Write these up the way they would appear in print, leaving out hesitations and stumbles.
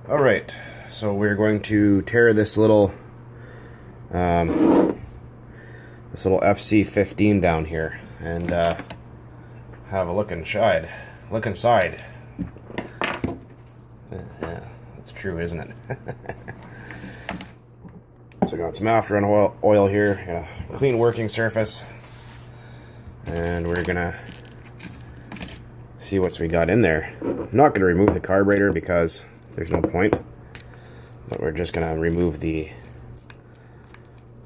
Alright, so we're going to tear this little FC15 down here and have a look inside. Yeah, that's true, isn't it? So I got some after oil here, got a clean working surface, and we're gonna see what we got in there. I'm not gonna remove the carburetor because there's no point, but we're just gonna remove the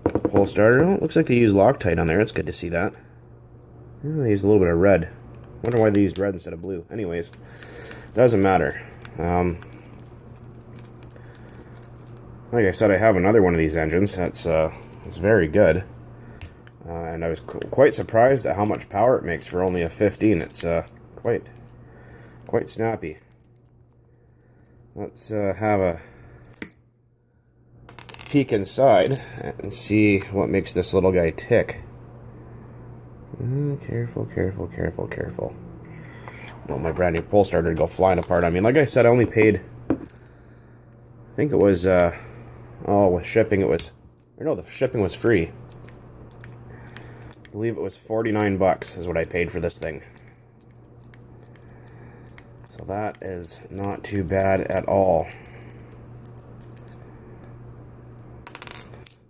pole starter. Oh, it looks like they used Loctite on there. It's good to see that. Oh, they used a little bit of red. Wonder why they used red instead of blue. Anyways, doesn't matter. Like I said, I have another one of these engines that's it's very good, and I was quite surprised at how much power it makes for only a 15. It's quite snappy. Let's have a peek inside and see what makes this little guy tick. Careful. Don't my brand new pole starter to go flying apart. I mean, like I said, I only paid, I think it was, with shipping it was, or no, the shipping was free. I believe it was 49 bucks is what I paid for this thing. So that is not too bad at all.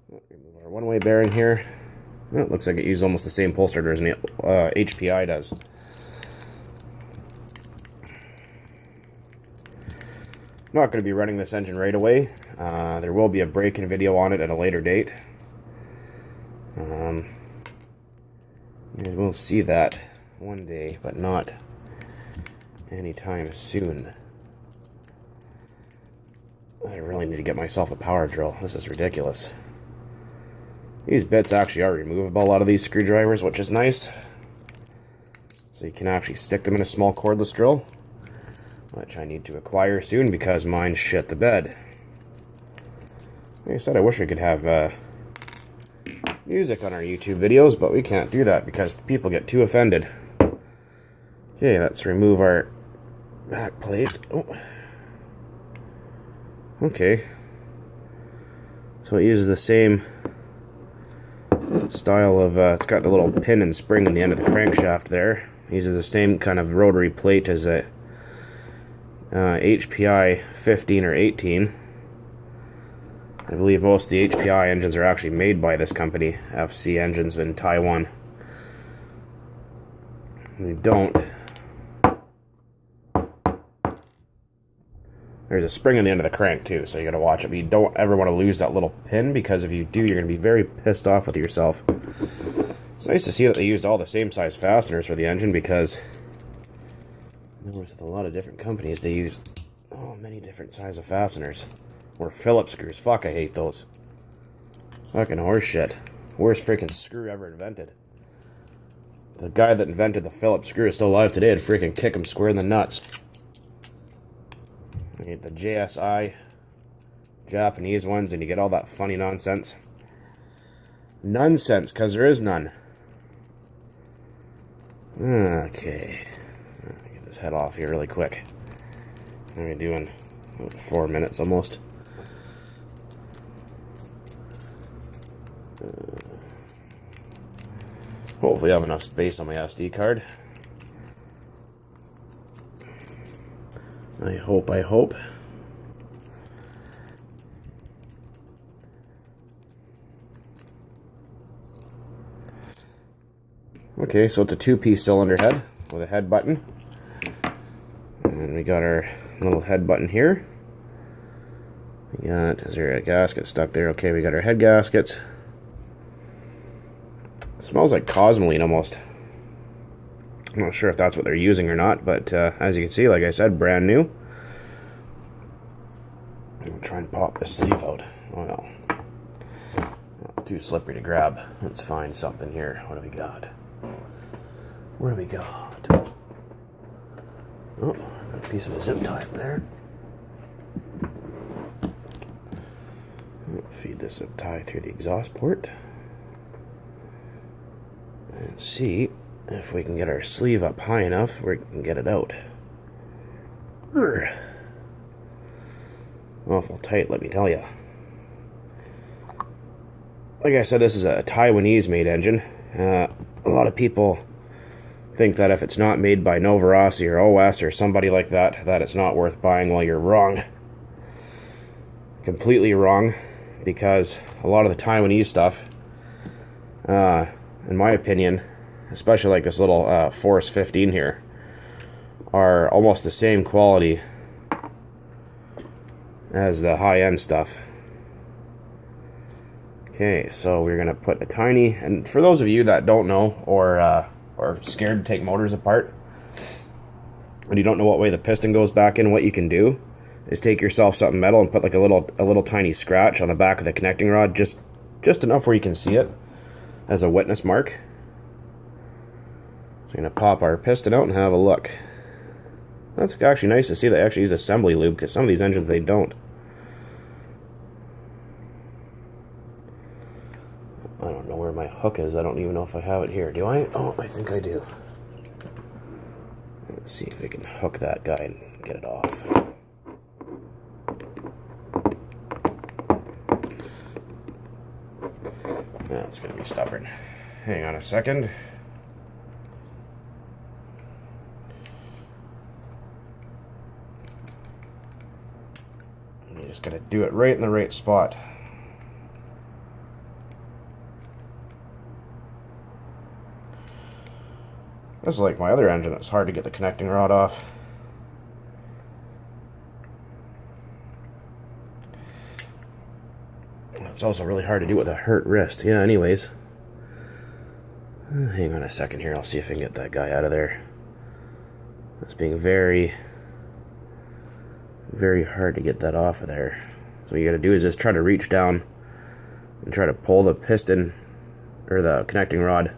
Remove our one-way bearing here. Oh, it looks like it used almost the same pole starter as the HPI does. Not going to be running this engine right away. There will be a break-in video on it at a later date. You guys will see that one day, but not anytime soon. I really need to get myself a power drill. This is ridiculous. These bits actually are removable, a lot of these screwdrivers, which is nice. So you can actually stick them in a small cordless drill, which I need to acquire soon because mine shit the bed. Like I said, I wish we could have music on our YouTube videos, but we can't do that because people get too offended. Okay, let's remove our back plate. Oh. Okay. So it uses the same style of, it's got the little pin and spring in the end of the crankshaft there. It uses the same kind of rotary plate as a HPI 15 or 18. I believe most of the HPI engines are actually made by this company, FC Engines in Taiwan. They don't. There's a spring in the end of the crank too, so you gotta watch it. But you don't ever want to lose that little pin, because if you do, you're gonna be very pissed off with yourself. It's nice to see that they used all the same size fasteners for the engine, because I noticed with a lot of different companies they use many different size of fasteners. Or Phillips screws. Fuck, I hate those. Fucking horse shit. Worst freaking screw ever invented. The guy that invented the Phillips screw is still alive today. I'd freaking kick him square in the nuts. You get the JSI Japanese ones, and you get all that funny nonsense. Nonsense, because there is none. Okay. Get this head off here really quick. What are we doing? 4 minutes almost. Hopefully I have enough space on my SD card. I hope. Okay, so it's a 2-piece cylinder head with a head button. And we got our little head button here. We got, is there a gasket stuck there? Okay, we got our head gaskets. It smells like Cosmoline almost. I'm not sure if that's what they're using or not, but as you can see, like I said, brand new. I'll try and pop this sleeve out. Oh no. Too slippery to grab. Let's find something here. What do we got? What do we got? Oh, got a piece of a zip tie there. Feed this zip tie through the exhaust port. And see if we can get our sleeve up high enough where we can get it out. Awful tight, let me tell you. Like I said, this is a Taiwanese-made engine. A lot of people think that if it's not made by Novorossi or OS or somebody like that, that it's not worth buying. Well, you're wrong. Completely wrong, because a lot of the Taiwanese stuff, in my opinion, especially like this little Force 15 here, are almost the same quality as the high-end stuff. Okay, so we're gonna put a tiny, and for those of you that don't know or scared to take motors apart and you don't know what way the piston goes back in, what you can do is take yourself something metal and put like a little tiny scratch on the back of the connecting rod, just enough where you can see it as a witness mark. So we're gonna pop our piston out and have a look. That's actually nice to see they actually use assembly lube, because some of these engines they don't. I don't know where my hook is. I don't even know if I have it here. Do I? Oh, I think I do. Let's see if we can hook that guy and get it off. Yeah, it's going to be stubborn. Hang on a second. You just got to do it right in the right spot. This is like my other engine. It's hard to get the connecting rod off. It's also really hard to do with a hurt wrist. Yeah, anyways. Hang on a second here. I'll see if I can get that guy out of there. It's being very, very hard to get that off of there. So what you gotta do is just try to reach down and try to pull the piston, or the connecting rod,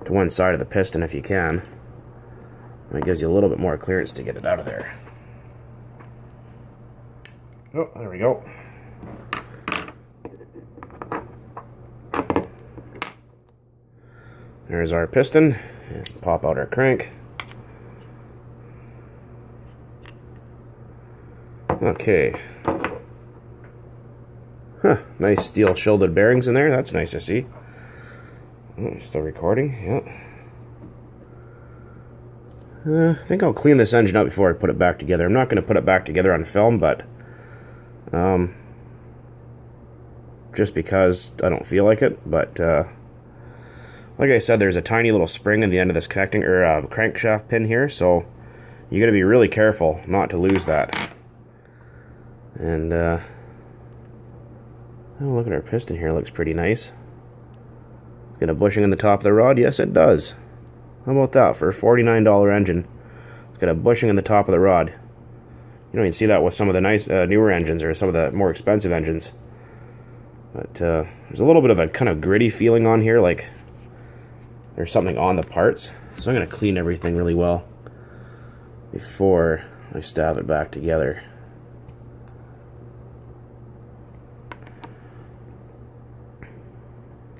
to one side of the piston if you can. And it gives you a little bit more clearance to get it out of there. Oh, there we go. There's our piston. And pop out our crank. Okay. Huh, nice steel shielded bearings in there. That's nice to see. Oh, still recording, yeah. I think I'll clean this engine up before I put it back together. I'm not going to put it back together on film, but just because I don't feel like it. But like I said, there's a tiny little spring in the end of this connecting or crankshaft pin here, so you got to be really careful not to lose that. And oh, look at our piston here. It looks pretty nice. Get a bushing in the top of the rod? Yes, it does. How about that for a $49 engine? It's got a bushing in the top of the rod. You don't even see that with some of the nice newer engines or some of the more expensive engines. But there's a little bit of a kind of gritty feeling on here, like there's something on the parts. So I'm going to clean everything really well before I stab it back together.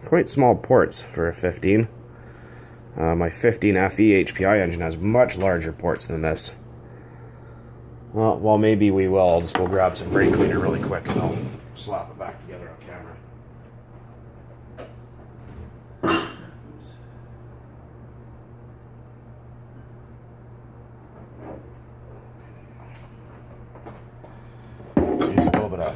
Quite small ports for a 15. My 15 FE HPI engine has much larger ports than this. Well, maybe we will. I'll just go grab some brake cleaner really quick and I'll slap it back together on camera. Use a little bit of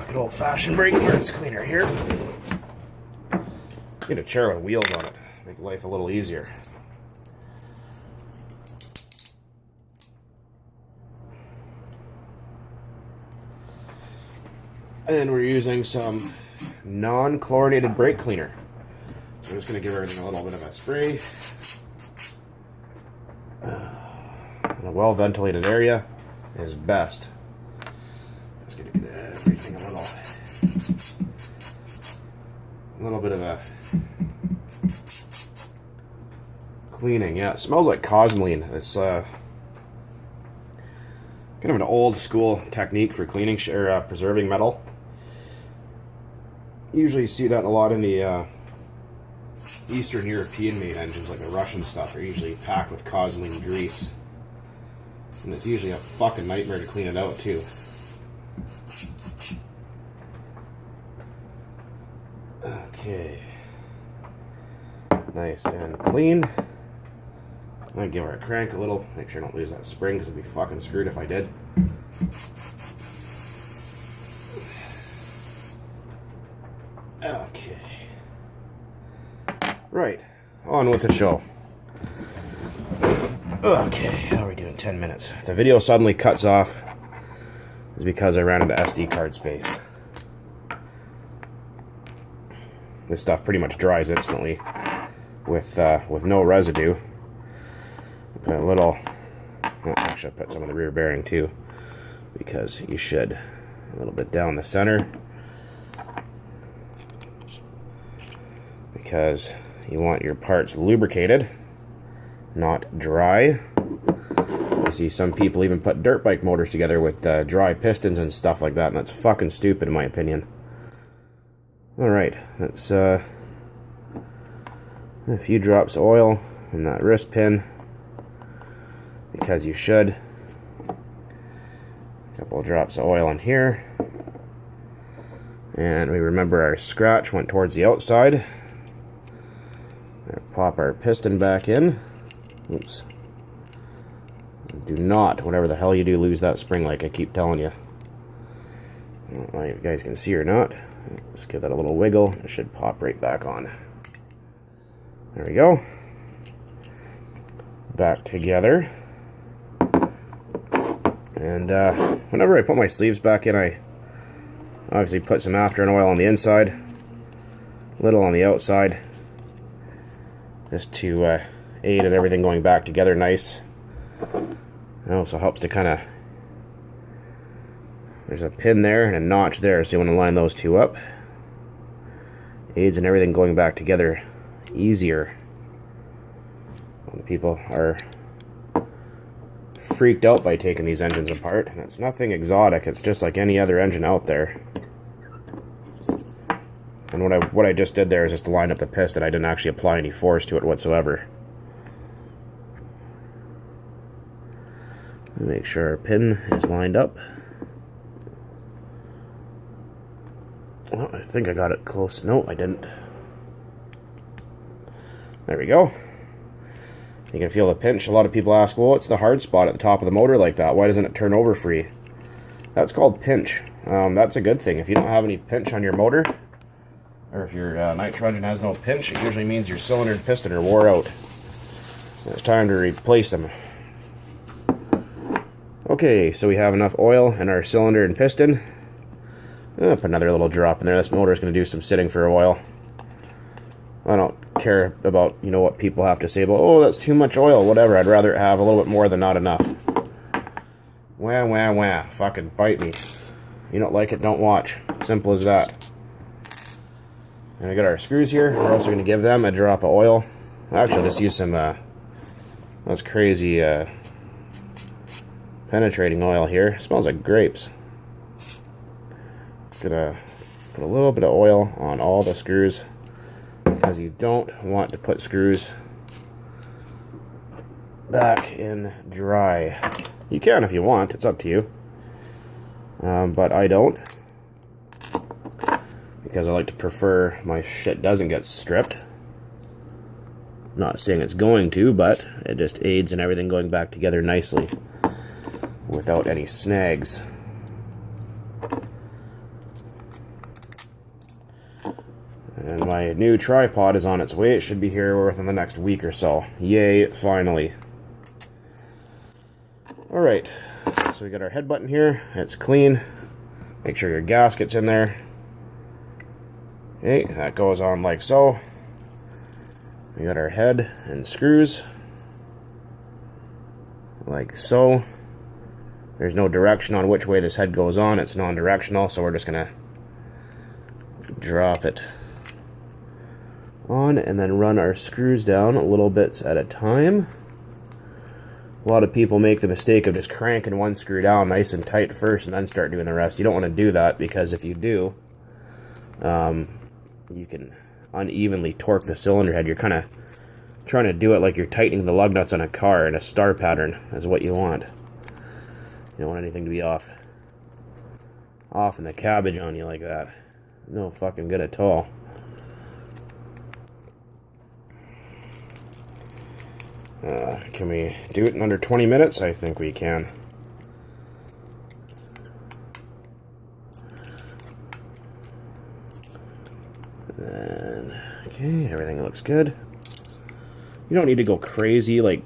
good old-fashioned brake parts cleaner here. Get a chair with wheels on it. Make life a little easier. And we're using some non-chlorinated brake cleaner. So I'm just going to give everything a little bit of a spray. In a well-ventilated area is best. Just going to get everything a little bit of a cleaning. Yeah, it smells like cosmoline. It's kind of an old school technique for cleaning or preserving metal. You usually see that a lot in the Eastern European made engines, like the Russian stuff, are usually packed with cosmoline grease. And it's usually a fucking nightmare to clean it out, too. Okay. Nice and clean. I'm gonna give her a crank a little, make sure I don't lose that spring, because it'd be fucking screwed if I did. Okay. Right, on with the show. Okay, how are we doing? 10 minutes. The video suddenly cuts off is because I ran into SD card space. This stuff pretty much dries instantly with no residue. Put a little, well, actually I put some of the rear bearing too, because you should. A little bit down the center, because you want your parts lubricated, not dry. You see some people even put dirt bike motors together with dry pistons and stuff like that, and that's fucking stupid in my opinion. Alright, that's a few drops of oil in that wrist pin, because you should. A couple of drops of oil in here. And we remember our scratch went towards the outside. Pop our piston back in. Oops. Do not, whatever the hell you do, lose that spring like I keep telling you. I don't know if you guys can see or not. Let's give that a little wiggle. It should pop right back on. There we go. Back together. And whenever I put my sleeves back in, I obviously put some afterburn oil on the inside, a little on the outside, just to aid in everything going back together nice. It also helps to kind of, there's a pin there and a notch there, so you want to line those two up. Aids in everything going back together easier. When people are freaked out by taking these engines apart, and it's nothing exotic, it's just like any other engine out there. And what I just did there is just to line up the piston. I didn't actually apply any force to it whatsoever. Make sure our pin is lined up. Well, I think I got it close. No, I didn't. There we go. You can feel the pinch. A lot of people ask, well, what's the hard spot at the top of the motor like that? Why doesn't it turn over free? That's called pinch. That's a good thing. If you don't have any pinch on your motor, or if your nitro engine has no pinch, it usually means your cylinder and piston are wore out. It's time to replace them. Okay, so we have enough oil in our cylinder and piston. Put another little drop in there. This motor is going to do some sitting for a while. I don't care about, you know, what people have to say about, oh, that's too much oil, whatever. I'd rather have a little bit more than not enough. Wah, wah, wah. Fucking bite me. You don't like it, don't watch. Simple as that. And we got our screws here. We're also going to give them a drop of oil. Actually, I'll just use some, those crazy, penetrating oil here. It smells like grapes. Gonna put a little bit of oil on all the screws, because you don't want to put screws back in dry. You can if you want, it's up to you. But I don't, because I like to prefer my shit doesn't get stripped. Not saying it's going to, but it just aids in everything going back together nicely without any snags. And my new tripod is on its way. It should be here within the next week or so. Yay, finally. Alright, so we got our head button here. It's clean. Make sure your gasket's in there. Okay, that goes on like so. We got our head and screws. Like so. There's no direction on which way this head goes on. It's non-directional, so we're just going to drop it on and then run our screws down a little bit at a time. A lot of people make the mistake of just cranking one screw down nice and tight first and then start doing the rest. You don't want to do that, because if you do, you can unevenly torque the cylinder head. You're kind of trying to do it like you're tightening the lug nuts on a car in a star pattern is what you want. You don't want anything to be off in the cabbage on you like that. No fucking good at all. Can we do it in under 20 minutes? I think we can. Okay, everything looks good. You don't need to go crazy, like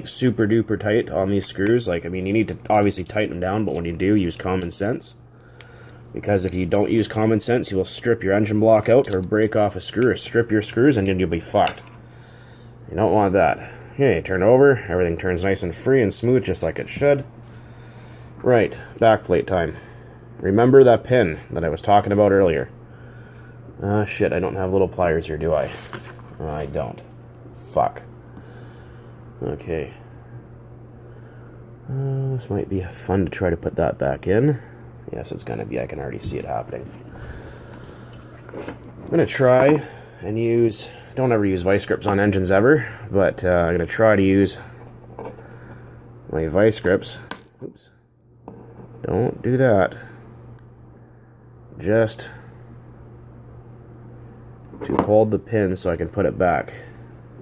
super duper tight on these screws. Like, I mean, you need to obviously tighten them down, but when you do, use common sense. Because if you don't use common sense, you will strip your engine block out or break off a screw or strip your screws and then you'll be fucked. You don't want that. Okay, turn it over. Everything turns nice and free and smooth just like it should. Right, backplate time. Remember that pin that I was talking about earlier. Shit, I don't have little pliers here, do I? I don't. Fuck. Okay. This might be fun to try to put that back in. Yes, it's gonna be. I can already see it happening. I'm gonna try and use... Don't ever use vice grips on engines ever, but I'm gonna try to use my vice grips. Oops. Don't do that. Just to hold the pin so I can put it back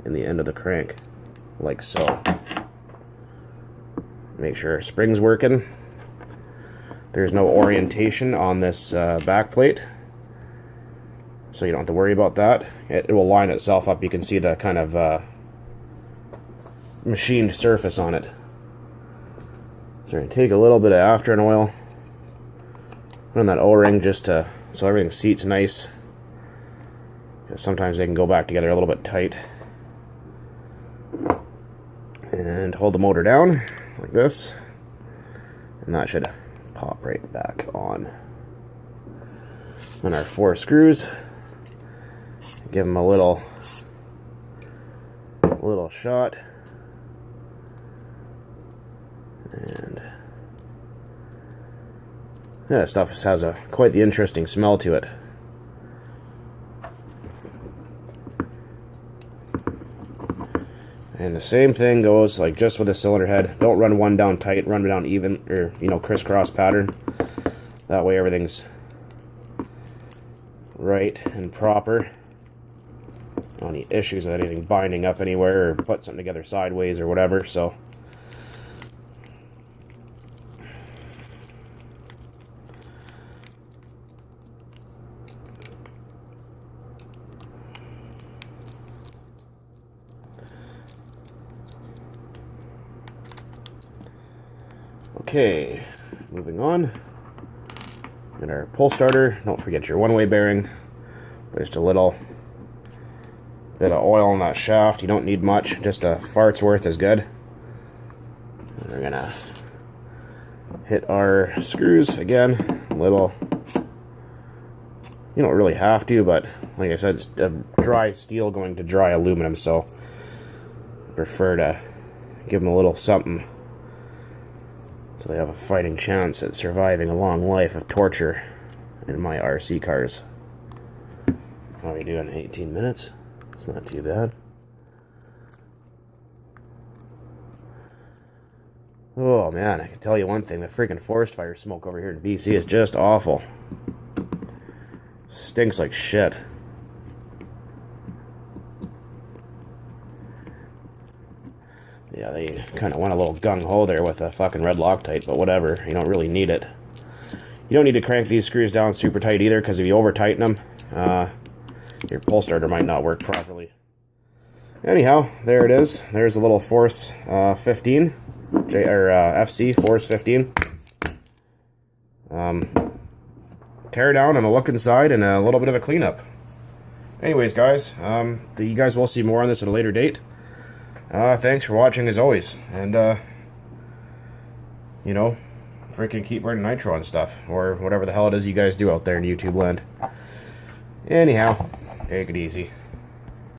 in the end of the crank, like so. Make sure spring's working. There's no orientation on this back plate, so you don't have to worry about that. It will line itself up. You can see the kind of machined surface on it. So we're going to take a little bit of after an oil, put on that O-ring just to, so everything seats nice. Because sometimes they can go back together a little bit tight. And hold the motor down like this, and that should pop right back on. And our 4 screws, give them a little shot, and yeah, stuff has quite the interesting smell to it. And the same thing goes, like, just with the cylinder head. Don't run one down tight, run it down even, or, you know, crisscross pattern. That way everything's right and proper. Not any issues with anything binding up anywhere or put something together sideways or whatever, so. Okay, moving on. And our pull starter, don't forget your one-way bearing. Just a little bit of oil in that shaft. You don't need much, just a fart's worth is good. And we're gonna hit our screws again. A little, you don't really have to, but like I said, it's a dry steel going to dry aluminum, so I prefer to give them a little something so they have a fighting chance at surviving a long life of torture in my RC cars. How are we doing? 18 minutes? It's not too bad. Oh man, I can tell you one thing, the freaking forest fire smoke over here in BC is just awful. Stinks like shit. Yeah, they kind of went a little gung-ho there with a fucking red Loctite, but whatever. You don't really need it. You don't need to crank these screws down super tight either, because if you over-tighten them, your pull starter might not work properly. Anyhow, there it is. There's a little Force 15, FC Force 15. Tear down and a look inside and a little bit of a cleanup. Anyways, guys, you guys will see more on this at a later date. Thanks for watching as always, and you know, freaking keep burning nitro and stuff, or whatever the hell it is you guys do out there in YouTube land. Anyhow, take it easy.